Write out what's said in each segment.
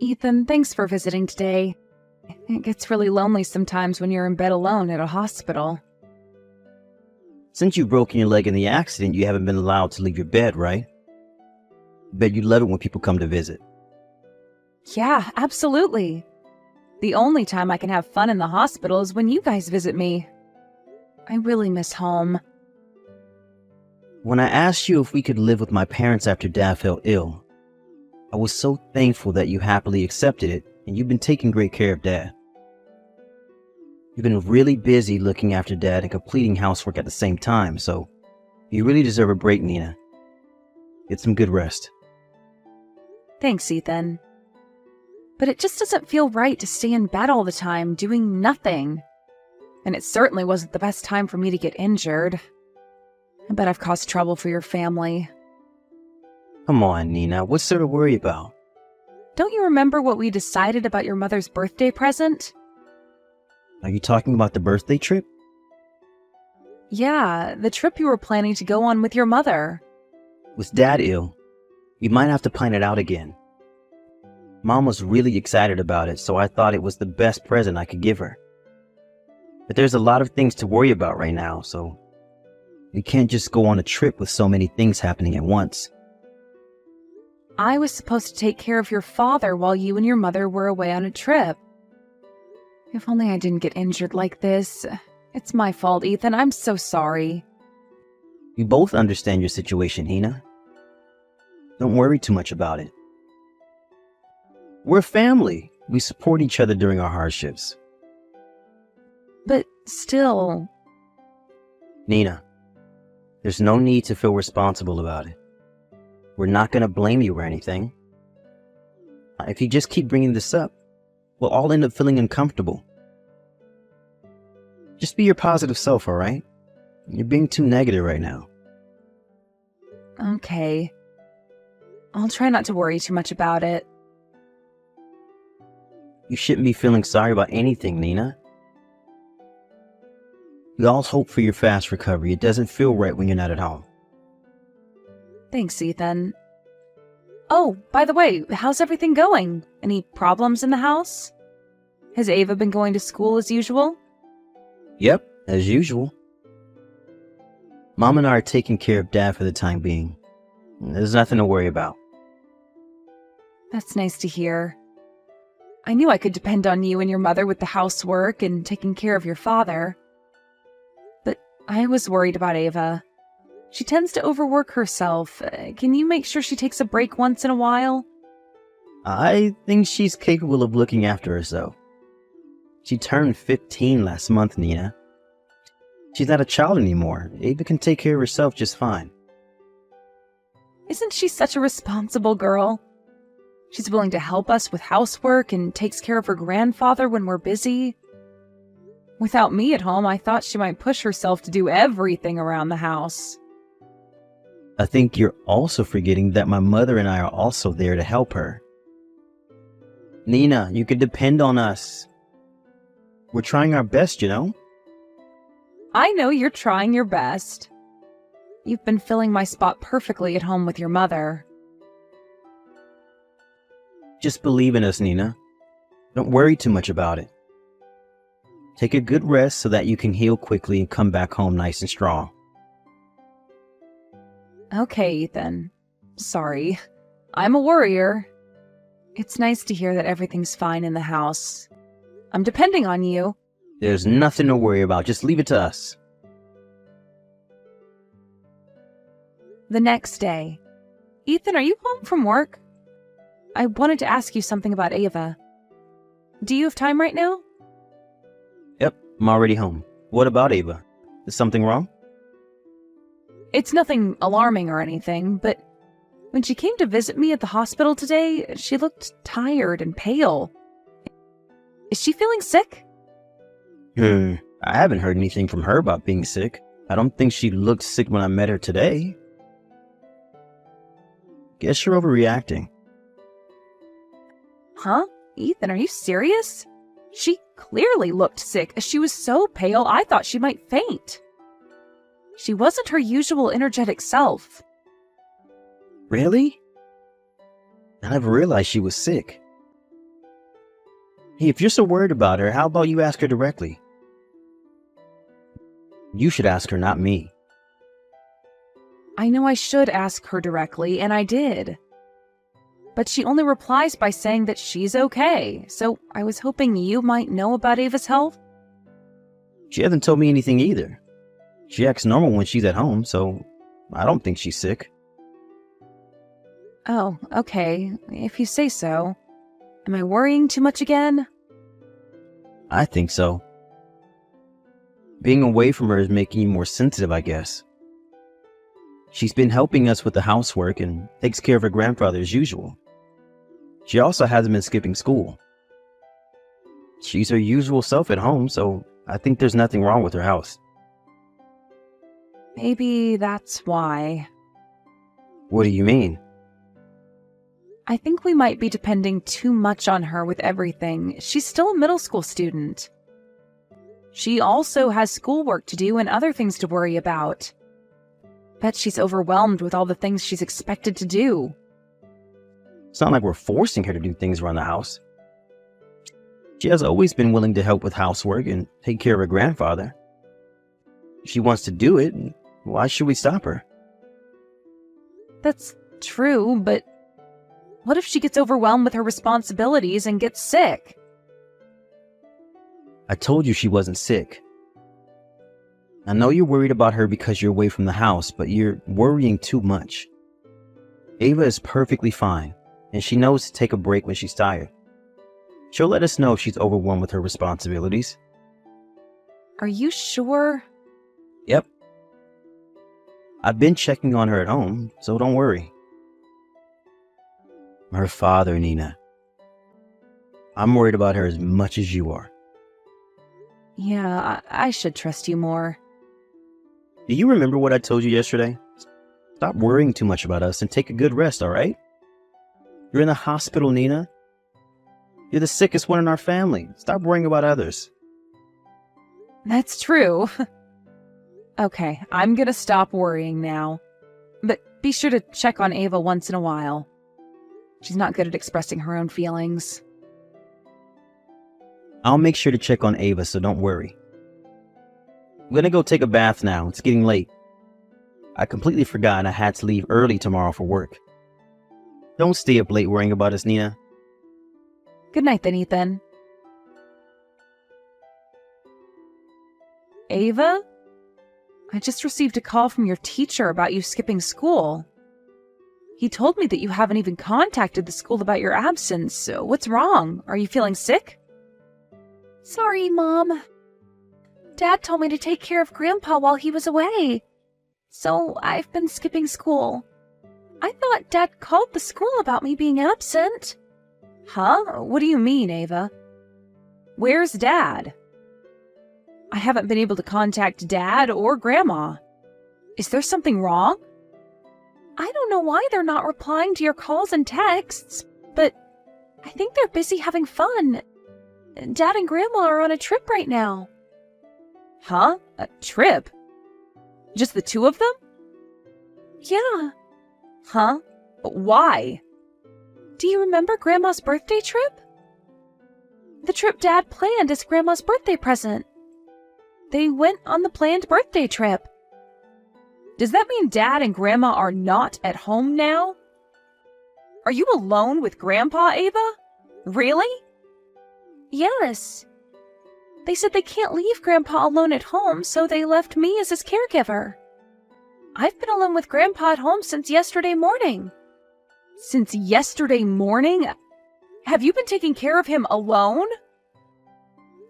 Ethan, thanks for visiting today. It gets really lonely sometimes when you're in bed alone at a hospital. Since you've broken your leg in the accident, you haven't been allowed to leave your bed, right? Bet you love it when people come to visit. Yeah, absolutely. The only time I can have fun in the hospital is when you guys visit me. I really miss home. When I asked you if we could live with my parents after Dad fell ill, I was so thankful that you happily accepted it, and you've been taking great care of Dad. You've been really busy looking after Dad and completing housework at the same time, so you really deserve a break, Nina. Get some good rest. Thanks, Ethan. But it just doesn't feel right to stay in bed all the time, doing nothing. And it certainly wasn't the best time for me to get injured. I bet I've caused trouble for your family. Come on, Nina, what's there to worry about? Don't you remember what we decided about your mother's birthday present? Are you talking about the birthday trip? Yeah, the trip you were planning to go on with your mother. With Dad ill, you might have to plan it out again. Mom was really excited about it, so I thought it was the best present I could give her. But there's a lot of things to worry about right now, so we can't just go on a trip with so many things happening at once. I was supposed to take care of your father while you and your mother were away on a trip. If only I didn't get injured like this. It's my fault, Ethan. I'm so sorry. We both understand your situation, Hina. Don't worry too much about it. We're family. We support each other during our hardships. But still... Nina, there's no need to feel responsible about it. We're not going to blame you or anything. If you just keep bringing this up, we'll all end up feeling uncomfortable. Just be your positive self, all right? You're being too negative right now. Okay. I'll try not to worry too much about it. You shouldn't be feeling sorry about anything, Nina. We all hope for your fast recovery. It doesn't feel right when you're not at home. Thanks, Ethan. Oh, by the way, how's everything going? Any problems in the house? Has Ava been going to school as usual? Yep, as usual. Mom and I are taking care of Dad for the time being. There's nothing to worry about. That's nice to hear. I knew I could depend on you and your mother with the housework and taking care of your father. But I was worried about Ava. She tends to overwork herself. Can you make sure she takes a break once in a while? I think she's capable of looking after herself. She turned 15 last month, Nina. She's not a child anymore. Ava can take care of herself just fine. Isn't she such a responsible girl? She's willing to help us with housework and takes care of her grandfather when we're busy. Without me at home, I thought she might push herself to do everything around the house. I think you're also forgetting that my mother and I are also there to help her. Nina, you can depend on us. We're trying our best, you know? I know you're trying your best. You've been filling my spot perfectly at home with your mother. Just believe in us, Nina. Don't worry too much about it. Take a good rest so that you can heal quickly and come back home nice and strong. Okay, Ethan. Sorry. I'm a worrier. It's nice to hear that everything's fine in the house. I'm depending on you. There's nothing to worry about. Just leave it to us. The next day. Ethan, are you home from work? I wanted to ask you something about Ava. Do you have time right now? Yep, I'm already home. What about Ava? Is something wrong? It's nothing alarming or anything, but when she came to visit me at the hospital today, she looked tired and pale. Is she feeling sick? I haven't heard anything from her about being sick. I don't think she looked sick when I met her today. Guess you're overreacting. Huh? Ethan, are you serious? She clearly looked sick. She was so pale, I thought she might faint. She wasn't her usual energetic self. Really? I never realized she was sick. Hey, if you're so worried about her, how about you ask her directly? You should ask her, not me. I know I should ask her directly, and I did. But she only replies by saying that she's okay, so I was hoping you might know about Ava's health. She hasn't told me anything either. She acts normal when she's at home, so I don't think she's sick. Oh, okay, if you say so. Am I worrying too much again? I think so. Being away from her is making you more sensitive, I guess. She's been helping us with the housework and takes care of her grandfather as usual. She also hasn't been skipping school. She's her usual self at home, so I think there's nothing wrong with her house. Maybe that's why. What do you mean? I think we might be depending too much on her with everything. She's still a middle school student. She also has schoolwork to do and other things to worry about. Bet she's overwhelmed with all the things she's expected to do. It's not like we're forcing her to do things around the house. She has always been willing to help with housework and take care of her grandfather. If she wants to do it, why should we stop her? That's true, but what if she gets overwhelmed with her responsibilities and gets sick? I told you she wasn't sick. I know you're worried about her because you're away from the house, but you're worrying too much. Ava is perfectly fine, and she knows to take a break when she's tired. She'll let us know if she's overwhelmed with her responsibilities. Are you sure? Yep. I've been checking on her at home, so don't worry. Her father, Nina. I'm worried about her as much as you are. Yeah, I should trust you more. Do you remember what I told you yesterday? Stop worrying too much about us and take a good rest, all right? You're in the hospital, Nina. You're the sickest one in our family. Stop worrying about others. That's true. Okay, I'm gonna stop worrying now. But be sure to check on Ava once in a while. She's not good at expressing her own feelings. I'll make sure to check on Ava, so don't worry. I'm gonna go take a bath now. It's getting late. I completely forgot I had to leave early tomorrow for work. Don't stay up late worrying about us, Nina. Good night then, Ethan. Ava? I just received a call from your teacher about you skipping school. He told me that you haven't even contacted the school about your absence. So what's wrong? Are you feeling sick? Sorry, Mom. Dad told me to take care of Grandpa while he was away. So I've been skipping school. I thought Dad called the school about me being absent. Huh? What do you mean, Ava? Where's Dad? I haven't been able to contact Dad or Grandma. Is there something wrong? I don't know why they're not replying to your calls and texts, but I think they're busy having fun. Dad and Grandma are on a trip right now. Huh? A trip? Just the two of them? Yeah. Huh? Why? Do you remember Grandma's birthday trip? The trip Dad planned as Grandma's birthday present. They went on the planned birthday trip. Does that mean Dad and Grandma are not at home now? Are you alone with Grandpa, Ava? Really? Yes. They said they can't leave Grandpa alone at home, so they left me as his caregiver. I've been alone with Grandpa at home since yesterday morning. Since yesterday morning? Have you been taking care of him alone?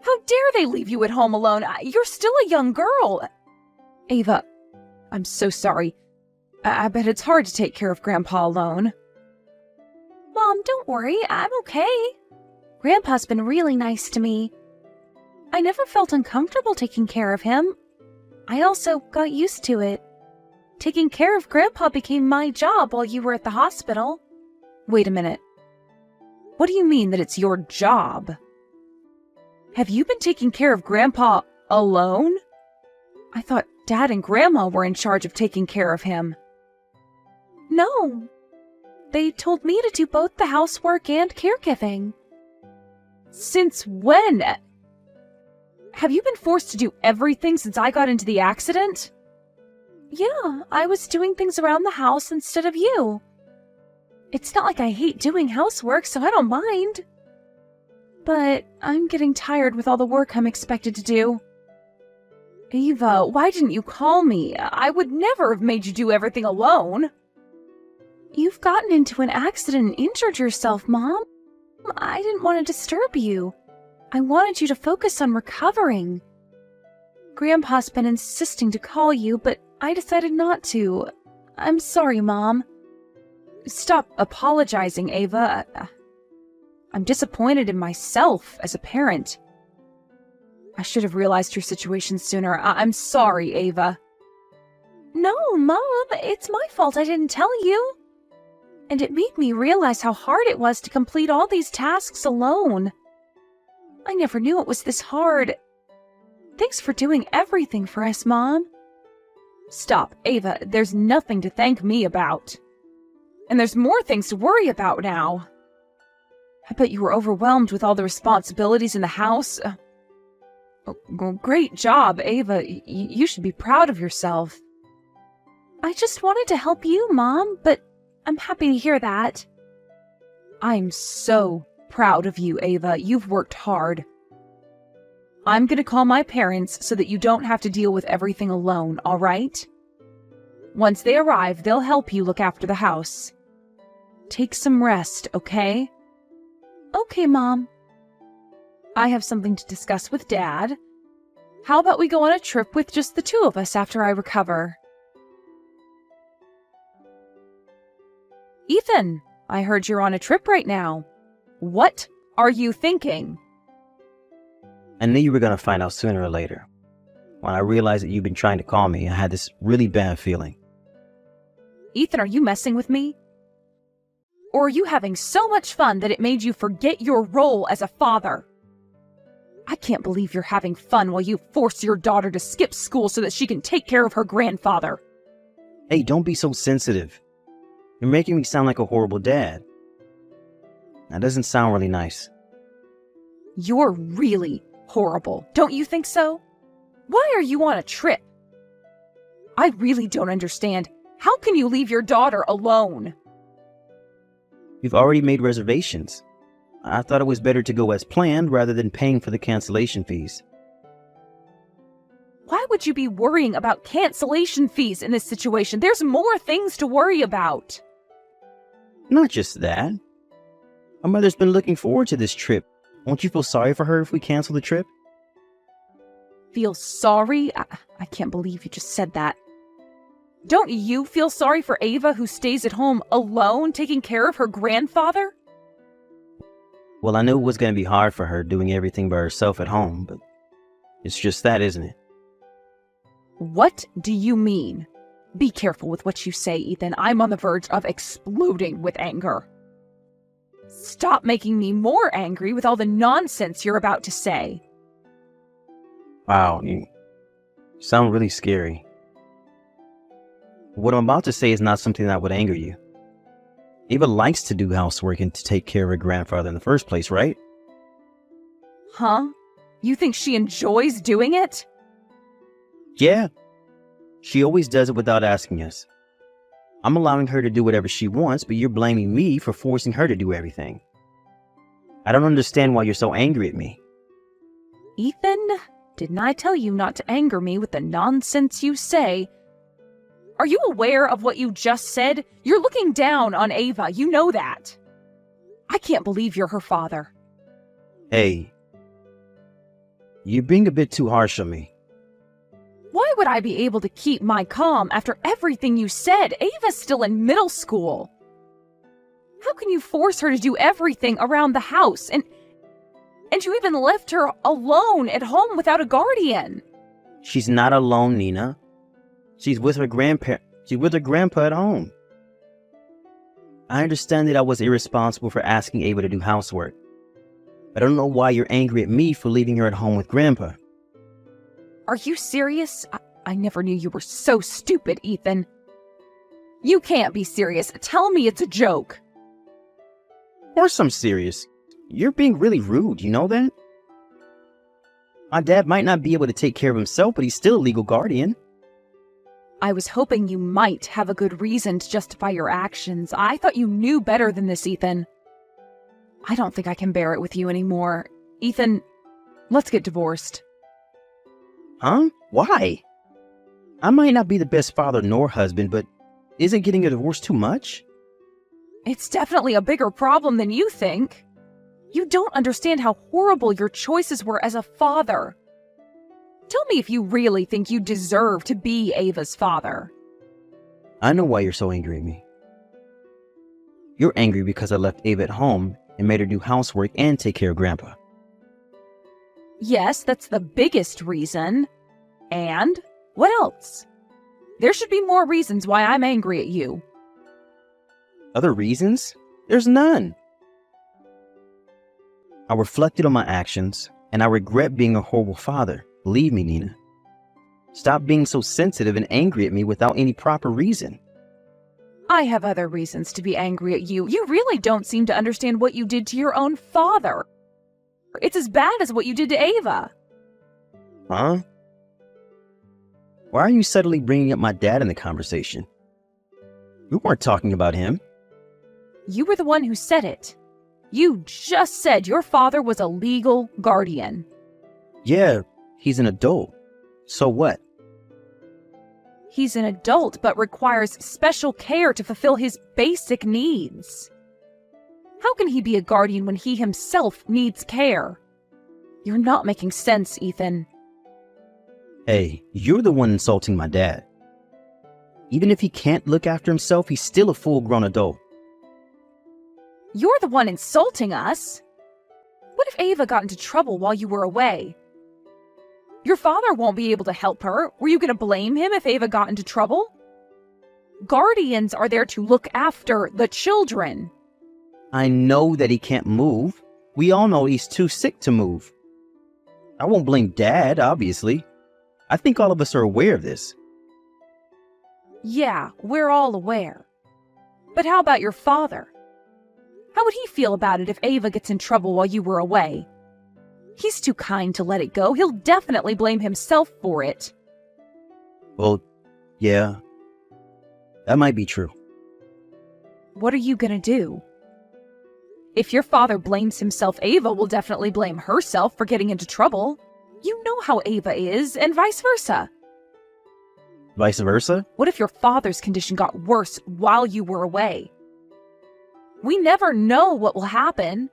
How dare they leave you at home alone? You're still a young girl. Ava, I'm so sorry. I bet it's hard to take care of Grandpa alone. Mom, don't worry. I'm okay. Grandpa's been really nice to me. I never felt uncomfortable taking care of him. I also got used to it. Taking care of Grandpa became my job while you were at the hospital. Wait a minute. What do you mean that it's your job? Have you been taking care of Grandpa alone? I thought Dad and Grandma were in charge of taking care of him. No. They told me to do both the housework and caregiving. Since when? Have you been forced to do everything since I got into the accident? Yeah, I was doing things around the house instead of you. It's not like I hate doing housework, so I don't mind. But I'm getting tired with all the work I'm expected to do. Ava, why didn't you call me? I would never have made you do everything alone. You've gotten into an accident and injured yourself, Mom. I didn't want to disturb you. I wanted you to focus on recovering. Grandpa's been insisting to call you, but I decided not to. I'm sorry, Mom. Stop apologizing, Ava. I'm disappointed in myself as a parent. I should have realized your situation sooner. I'm sorry, Ava. No, Mom, it's my fault I didn't tell you. And it made me realize how hard it was to complete all these tasks alone. I never knew it was this hard. Thanks for doing everything for us, Mom. Stop, Ava. There's nothing to thank me about. And there's more things to worry about now. I bet you were overwhelmed with all the responsibilities in the house. Great job, Ava. You should be proud of yourself. I just wanted to help you, Mom, but I'm happy to hear that. I'm so proud of you, Ava. You've worked hard. I'm going to call my parents so that you don't have to deal with everything alone, all right? Once they arrive, they'll help you look after the house. Take some rest, okay? Okay, Mom. I have something to discuss with Dad. How about we go on a trip with just the two of us after I recover? Ethan, I heard you're on a trip right now. What are you thinking? I knew you were going to find out sooner or later. When I realized that you've been trying to call me, I had this really bad feeling. Ethan, are you messing with me? Or are you having so much fun that it made you forget your role as a father? I can't believe you're having fun while you force your daughter to skip school so that she can take care of her grandfather. Hey, don't be so sensitive. You're making me sound like a horrible dad. That doesn't sound really nice. You're really horrible, don't you think so? Why are you on a trip? I really don't understand. How can you leave your daughter alone? We've already made reservations. I thought it was better to go as planned rather than paying for the cancellation fees. Why would you be worrying about cancellation fees in this situation? There's more things to worry about. Not just that. My mother's been looking forward to this trip. Won't you feel sorry for her if we cancel the trip? Feel sorry? I can't believe you just said that. Don't you feel sorry for Ava who stays at home alone taking care of her grandfather? Well, I knew it was going to be hard for her doing everything by herself at home, but it's just that, isn't it? What do you mean? Be careful with what you say, Ethan. I'm on the verge of exploding with anger. Stop making me more angry with all the nonsense you're about to say. Wow, you sound really scary. What I'm about to say is not something that would anger you. Ava likes to do housework and to take care of her grandfather in the first place, right? Huh? You think she enjoys doing it? Yeah. She always does it without asking us. I'm allowing her to do whatever she wants, but you're blaming me for forcing her to do everything. I don't understand why you're so angry at me. Ethan, didn't I tell you not to anger me with the nonsense you say? Are you aware of what you just said? You're looking down on Ava, you know that. I can't believe you're her father. Hey, you're being a bit too harsh on me. Why would I be able to keep my calm after everything you said? Ava's still in middle school. How can you force her to do everything around the house? And you even left her alone at home without a guardian. She's not alone, Nina. She's with her grandpa at home. I understand that I was irresponsible for asking Ava to do housework. I don't know why you're angry at me for leaving her at home with Grandpa. Are you serious? I never knew you were so stupid, Ethan. You can't be serious. Tell me it's a joke. Of course I'm serious. you're being really rude, you know that? My dad might not be able to take care of himself, but he's still a legal guardian. I was hoping you might have a good reason to justify your actions. I thought you knew better than this, Ethan. I don't think I can bear it with you anymore. Ethan, let's get divorced. Huh? Why? I might not be the best father nor husband, but isn't getting a divorce too much? It's definitely a bigger problem than you think. You don't understand how horrible your choices were as a father. Tell me if you really think you deserve to be Ava's father. I know why you're so angry at me. You're angry because I left Ava at home and made her do housework and take care of Grandpa. Yes, that's the biggest reason. And what else? There should be more reasons why I'm angry at you. Other reasons? There's none. I reflected on my actions, and I regret being a horrible father. Believe me, Nina. Stop being so sensitive and angry at me without any proper reason. I have other reasons to be angry at you. You really don't seem to understand what you did to your own father. It's as bad as what you did to Ava. Huh? Why are you suddenly bringing up my dad in the conversation? We weren't talking about him. You were the one who said it. You just said your father was a legal guardian. Yeah, he's an adult. So what? He's an adult, but requires special care to fulfill his basic needs. How can he be a guardian when he himself needs care? You're not making sense, Ethan. Hey, you're the one insulting my dad. Even if he can't look after himself, he's still a full-grown adult. You're the one insulting us. What if Ava got into trouble while you were away? Your father won't be able to help her. Were you going to blame him if Ava got into trouble? Guardians are there to look after the children. I know that he can't move. We all know he's too sick to move. I won't blame Dad, obviously. I think all of us are aware of this. Yeah, we're all aware. But how about your father? How would he feel about it if Ava gets in trouble while you were away? He's too kind to let it go. He'll definitely blame himself for it. Well, yeah, that might be true. What are you gonna do? If your father blames himself, Ava will definitely blame herself for getting into trouble. You know how Ava is, and vice versa. Vice versa? What if your father's condition got worse while you were away? We never know what will happen.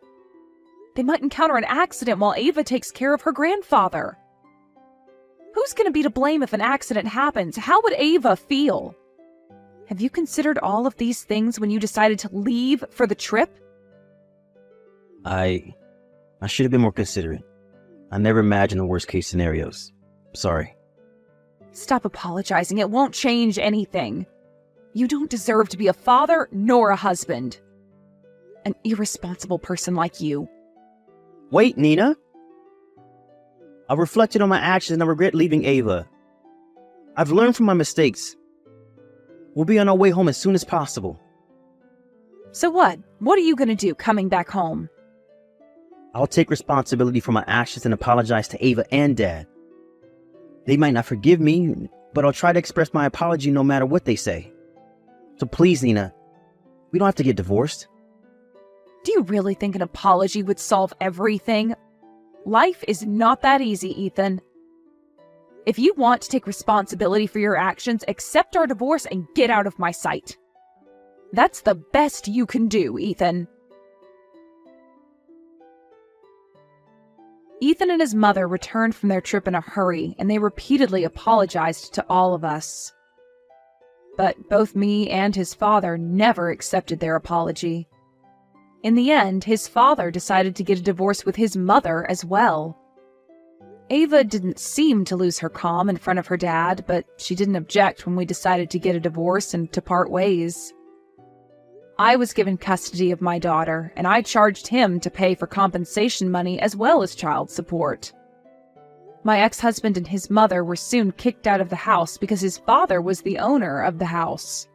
They might encounter an accident while Ava takes care of her grandfather. Who's going to be to blame if an accident happens? How would Ava feel? Have you considered all of these things when you decided to leave for the trip? I should have been more considerate. I never imagined the worst case scenarios. Sorry. Stop apologizing. It won't change anything. You don't deserve to be a father nor a husband. An irresponsible person like you. Wait, Nina. I reflected on my actions and I regret leaving Ava. I've learned from my mistakes. We'll be on our way home as soon as possible. So what? What are you going to do coming back home? I'll take responsibility for my actions and apologize to Ava and Dad. They might not forgive me, but I'll try to express my apology no matter what they say. So please, Nina, we don't have to get divorced. Do you really think an apology would solve everything? Life is not that easy, Ethan. If you want to take responsibility for your actions, accept our divorce and get out of my sight. That's the best you can do, Ethan. Ethan and his mother returned from their trip in a hurry, and they repeatedly apologized to all of us. But both me and his father never accepted their apology. In the end, his father decided to get a divorce with his mother as well. Ava didn't seem to lose her calm in front of her dad, but she didn't object when we decided to get a divorce and to part ways. I was given custody of my daughter, and I charged him to pay for compensation money as well as child support. My ex-husband and his mother were soon kicked out of the house because his father was the owner of the house.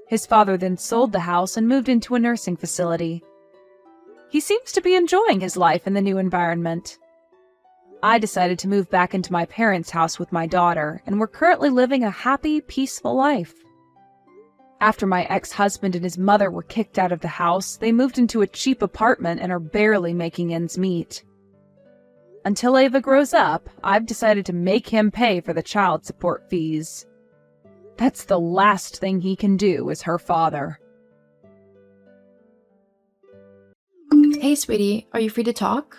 His father then sold the house and moved into a nursing facility. He seems to be enjoying his life in the new environment. I decided to move back into my parents' house with my daughter, and we're currently living a happy, peaceful life. After my ex-husband and his mother were kicked out of the house, they moved into a cheap apartment and are barely making ends meet. Until Ava grows up, I've decided to make him pay for the child support fees. That's the last thing he can do as her father. Hey, sweetie, are you free to talk?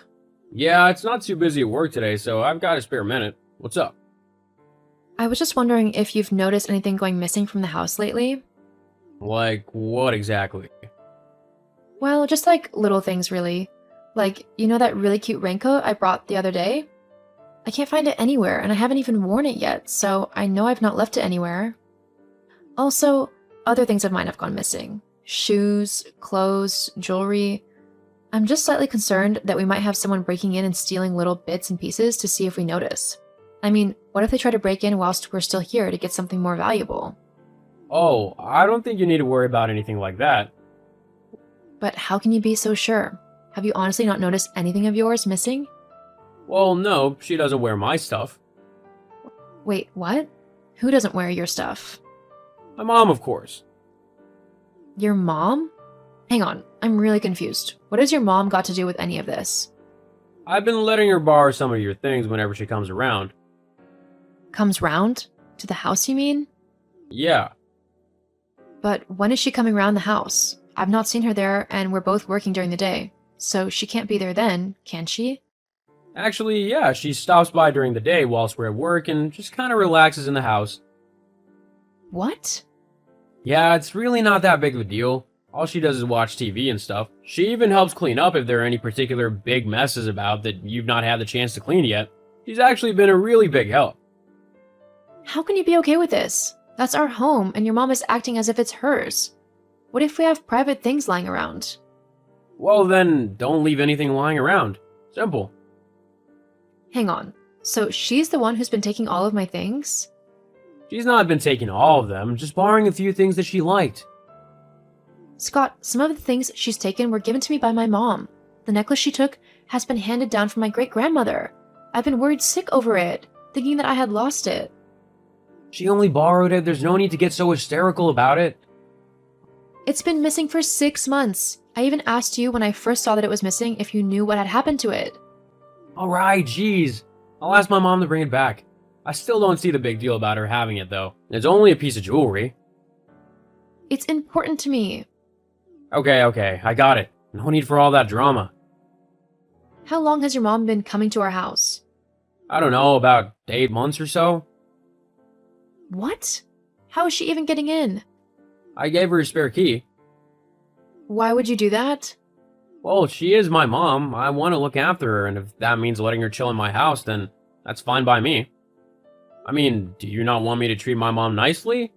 Yeah, it's not too busy at work today, so I've got a spare minute. What's up? I was just wondering if you've noticed anything going missing from the house lately. Like, what exactly? Well, just like little things, really. Like, you know that really cute raincoat I brought the other day? I can't find it anywhere, and I haven't even worn it yet, so I know I've not left it anywhere. Also, other things of mine have gone missing. Shoes, clothes, jewelry. I'm just slightly concerned that we might have someone breaking in and stealing little bits and pieces to see if we notice. I mean, what if they try to break in whilst we're still here to get something more valuable? Oh, I don't think you need to worry about anything like that. But how can you be so sure? Have you honestly not noticed anything of yours missing? Well, no, she doesn't wear my stuff. Wait, what? Who doesn't wear your stuff? My mom, of course. Your mom? Hang on, I'm really confused. What has your mom got to do with any of this? I've been letting her borrow some of your things whenever she comes around. Comes round? To the house, you mean? Yeah. But when is she coming round the house? I've not seen her there, and we're both working during the day. So she can't be there then, can she? Actually, yeah, she stops by during the day whilst we're at work and just kind of relaxes in the house. What? Yeah, it's really not that big of a deal. All she does is watch TV and stuff. She even helps clean up if there are any particular big messes about that you've not had the chance to clean yet. She's actually been a really big help. How can you be okay with this? That's our home, and your mom is acting as if it's hers. What if we have private things lying around? Well then, don't leave anything lying around. Simple. Hang on. So she's the one who's been taking all of my things? She's not been taking all of them, just borrowing a few things that she liked. Scott, some of the things she's taken were given to me by my mom. The necklace she took has been handed down from my great-grandmother. I've been worried sick over it, thinking that I had lost it. She only borrowed it, there's no need to get so hysterical about it. It's been missing for 6 months. I even asked you when I first saw that it was missing if you knew what had happened to it. Alright, jeez. I'll ask my mom to bring it back. I still don't see the big deal about her having it, though. It's only a piece of jewelry. It's important to me. Okay, I got it. No need for all that drama. How long has your mom been coming to our house? I don't know, about 8 months or so? What? How is she even getting in? I gave her a spare key. Why would you do that? Well, she is my mom. I want to look after her, and if that means letting her chill in my house, then that's fine by me. I mean, do you not want me to treat my mom nicely?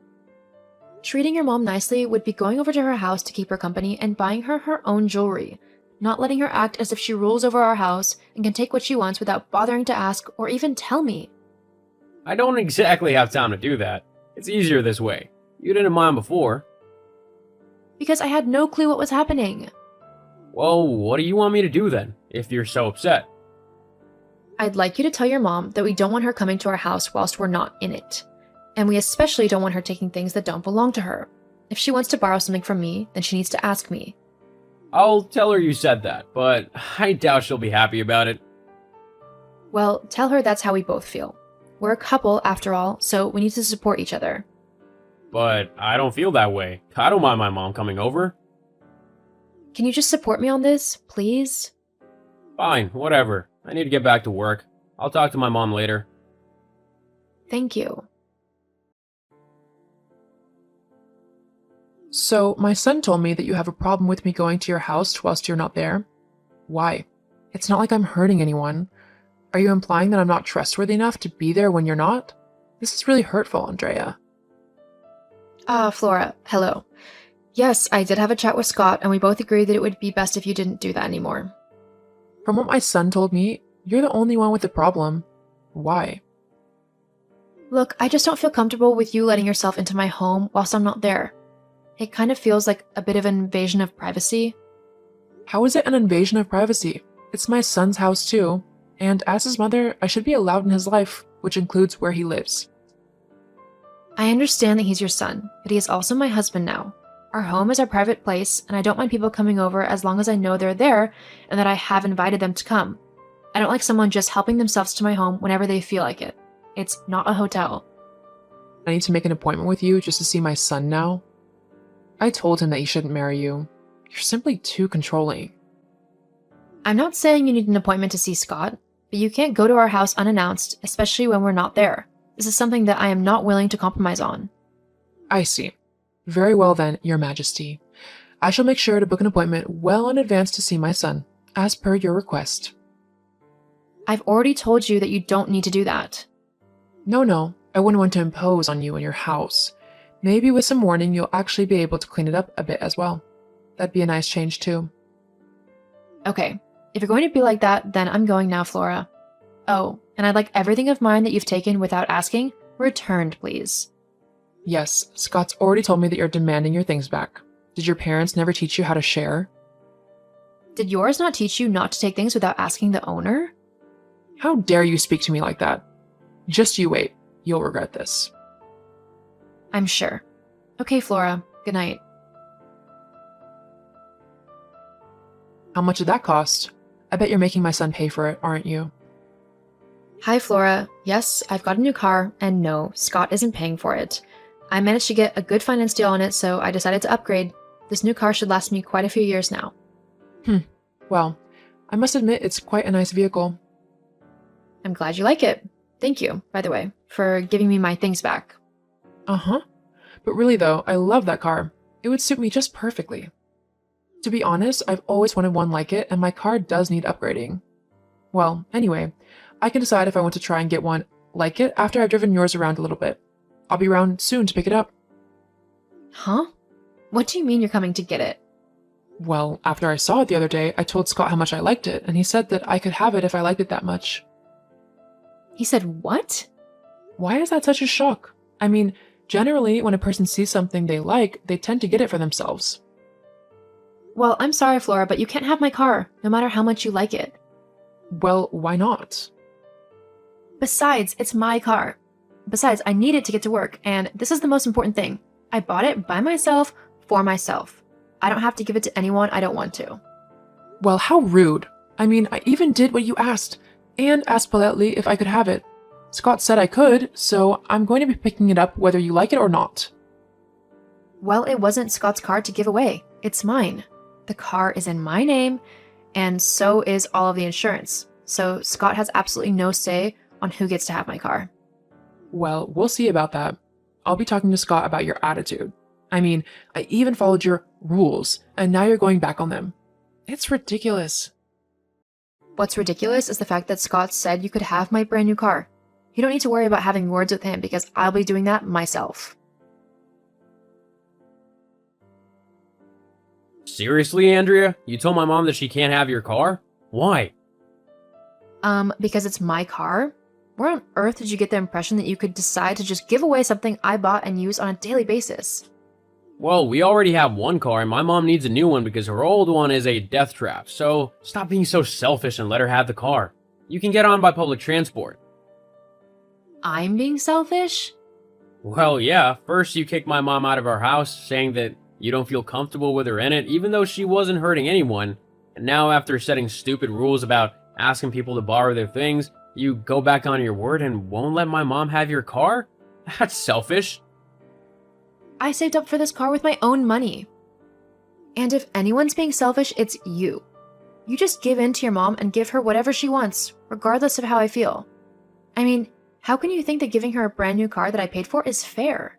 Treating your mom nicely would be going over to her house to keep her company and buying her her own jewelry, not letting her act as if she rules over our house and can take what she wants without bothering to ask or even tell me. I don't exactly have time to do that. It's easier this way. You didn't mind before. Because I had no clue what was happening. Well, what do you want me to do then, if you're so upset? I'd like you to tell your mom that we don't want her coming to our house whilst we're not in it. And we especially don't want her taking things that don't belong to her. If she wants to borrow something from me, then she needs to ask me. I'll tell her you said that, but I doubt she'll be happy about it. Well, tell her that's how we both feel. We're a couple, after all, so we need to support each other. But I don't feel that way. I don't mind my mom coming over. Can you just support me on this, please? Fine, whatever. I need to get back to work. I'll talk to my mom later. Thank you. So, my son told me that you have a problem with me going to your house whilst you're not there. Why? It's not like I'm hurting anyone. Are you implying that I'm not trustworthy enough to be there when you're not? This is really hurtful, Andrea. Flora, hello. Yes, I did have a chat with Scott, and we both agreed that it would be best if you didn't do that anymore. From what my son told me, you're the only one with the problem. Why? Look, I just don't feel comfortable with you letting yourself into my home whilst I'm not there. It kind of feels like a bit of an invasion of privacy. How is it an invasion of privacy? It's my son's house too, and as his mother, I should be allowed in his life, which includes where he lives. I understand that he's your son, but he is also my husband now. Our home is our private place, and I don't mind people coming over as long as I know they're there and that I have invited them to come. I don't like someone just helping themselves to my home whenever they feel like it. It's not a hotel. I need to make an appointment with you just to see my son now. I told him that he shouldn't marry you. You're simply too controlling. I'm not saying you need an appointment to see Scott, but you can't go to our house unannounced, especially when we're not there. This is something that I am not willing to compromise on. I see. Very well then, Your Majesty. I shall make sure to book an appointment well in advance to see my son, as per your request. I've already told you that you don't need to do that. No, I wouldn't want to impose on you and your house. Maybe with some warning you'll actually be able to clean it up a bit as well. That'd be a nice change too. Okay, if you're going to be like that, then I'm going now, Flora. Oh, and I'd like everything of mine that you've taken without asking returned, please. Yes, Scott's already told me that you're demanding your things back. Did your parents never teach you how to share? Did yours not teach you not to take things without asking the owner? How dare you speak to me like that? Just you wait. You'll regret this. I'm sure. Okay, Flora. Good night. How much did that cost? I bet you're making my son pay for it, aren't you? Hi, Flora. Yes, I've got a new car, and no, Scott isn't paying for it. I managed to get a good finance deal on it, so I decided to upgrade. This new car should last me quite a few years now. Well, I must admit it's quite a nice vehicle. I'm glad you like it. Thank you, by the way, for giving me my things back. Uh-huh. But really though, I love that car. It would suit me just perfectly. To be honest, I've always wanted one like it, and my car does need upgrading. Well, anyway, I can decide if I want to try and get one like it after I've driven yours around a little bit. I'll be around soon to pick it up. Huh? What do you mean you're coming to get it? Well, after I saw it the other day, I told Scott how much I liked it, and he said that I could have it if I liked it that much. He said what? Why is that such a shock? I mean, generally, when a person sees something they like, they tend to get it for themselves. Well, I'm sorry, Flora, but you can't have my car, no matter how much you like it. Well, why not? Besides, it's my car. Besides, I need it to get to work, and this is the most important thing. I bought it by myself, for myself. I don't have to give it to anyone I don't want to. Well, how rude. I mean, I even did what you asked, and asked politely if I could have it. Scott said I could, so I'm going to be picking it up whether you like it or not. Well, it wasn't Scott's car to give away. It's mine. The car is in my name, and so is all of the insurance. So Scott has absolutely no say on who gets to have my car. Well, we'll see about that. I'll be talking to Scott about your attitude. I mean, I even followed your rules, and now you're going back on them. It's ridiculous. What's ridiculous is the fact that Scott said you could have my brand new car. You don't need to worry about having words with him because I'll be doing that myself. Seriously, Andrea? You told my mom that she can't have your car? Why? Because it's my car? Where on earth did you get the impression that you could decide to just give away something I bought and use on a daily basis? Well, we already have one car, and my mom needs a new one because her old one is a death trap, so stop being so selfish and let her have the car. You can get on by public transport. I'm being selfish? Well, yeah, first you kicked my mom out of our house, saying that you don't feel comfortable with her in it, even though she wasn't hurting anyone, and now after setting stupid rules about asking people to borrow their things, you go back on your word and won't let my mom have your car? That's selfish. I saved up for this car with my own money. And if anyone's being selfish, it's you. You just give in to your mom and give her whatever she wants, regardless of how I feel. I mean, how can you think that giving her a brand new car that I paid for is fair?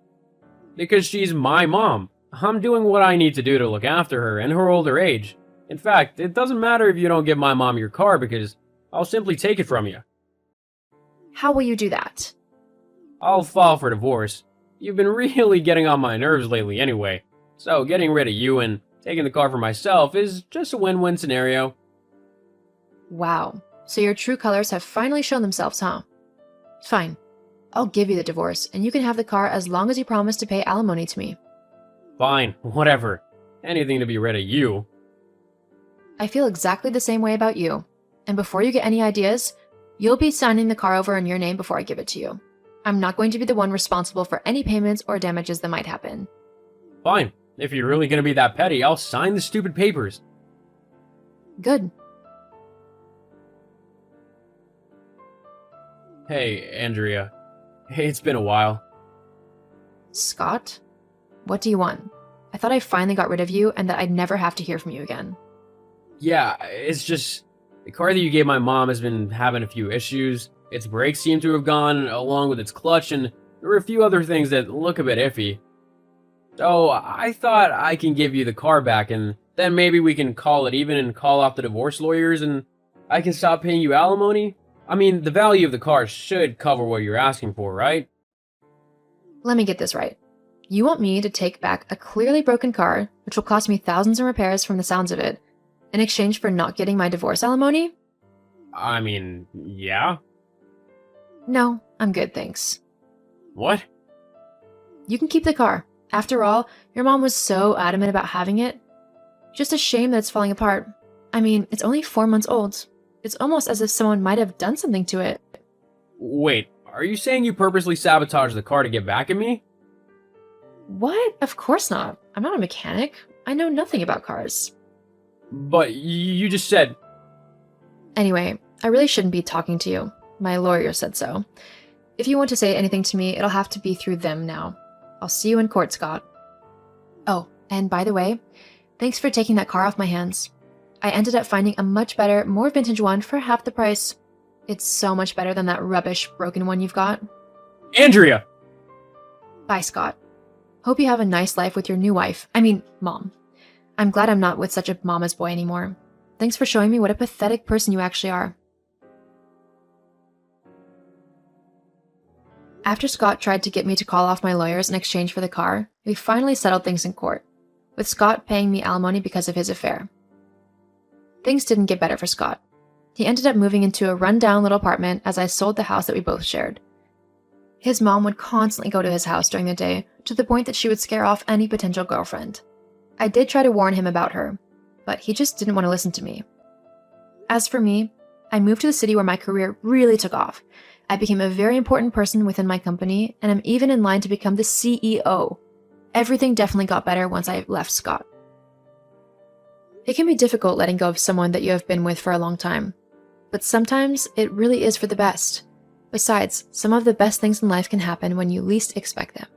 Because she's my mom. I'm doing what I need to do to look after her in her older age. In fact, it doesn't matter if you don't give my mom your car because I'll simply take it from you. How will you do that? I'll file for divorce. You've been really getting on my nerves lately anyway, so getting rid of you and taking the car for myself is just a win-win scenario. Wow, so your true colors have finally shown themselves, huh? Fine. I'll give you the divorce, and you can have the car as long as you promise to pay alimony to me. Fine, whatever. Anything to be rid of you. I feel exactly the same way about you. And before you get any ideas, you'll be signing the car over in your name before I give it to you. I'm not going to be the one responsible for any payments or damages that might happen. Fine. If you're really gonna be that petty, I'll sign the stupid papers. Good. Hey, Andrea. Hey, it's been a while. Scott? What do you want? I thought I finally got rid of you and that I'd never have to hear from you again. Yeah, it's just... The car that you gave my mom has been having a few issues. Its brakes seem to have gone, along with its clutch, and there were a few other things that look a bit iffy. So, I thought I can give you the car back, and then maybe we can call it even and call off the divorce lawyers, and I can stop paying you alimony? I mean, the value of the car should cover what you're asking for, right? Let me get this right. You want me to take back a clearly broken car, which will cost me thousands in repairs from the sounds of it, in exchange for not getting my divorce alimony? I mean, yeah? No, I'm good, thanks. What? You can keep the car. After all, your mom was so adamant about having it. Just a shame that it's falling apart. I mean, it's only 4 months old. It's almost as if someone might have done something to it. Wait, are you saying you purposely sabotaged the car to get back at me? What? Of course not. I'm not a mechanic. I know nothing about cars. But you just said... Anyway, I really shouldn't be talking to you. My lawyer said so. If you want to say anything to me, it'll have to be through them now. I'll see you in court, Scott. Oh, and by the way, thanks for taking that car off my hands. I ended up finding a much better, more vintage one for half the price. It's so much better than that rubbish, broken one you've got. Andrea! Bye, Scott. Hope you have a nice life with your new wife. I mean, mom. I'm glad I'm not with such a mama's boy anymore. Thanks for showing me what a pathetic person you actually are. After Scott tried to get me to call off my lawyers in exchange for the car, we finally settled things in court, with Scott paying me alimony because of his affair. Things didn't get better for Scott. He ended up moving into a run-down little apartment as I sold the house that we both shared. His mom would constantly go to his house during the day, to the point that she would scare off any potential girlfriend. I did try to warn him about her, but he just didn't want to listen to me. As for me, I moved to the city where my career really took off. I became a very important person within my company, and I'm even in line to become the CEO. Everything definitely got better once I left Scott. It can be difficult letting go of someone that you have been with for a long time, but sometimes it really is for the best. Besides, some of the best things in life can happen when you least expect them.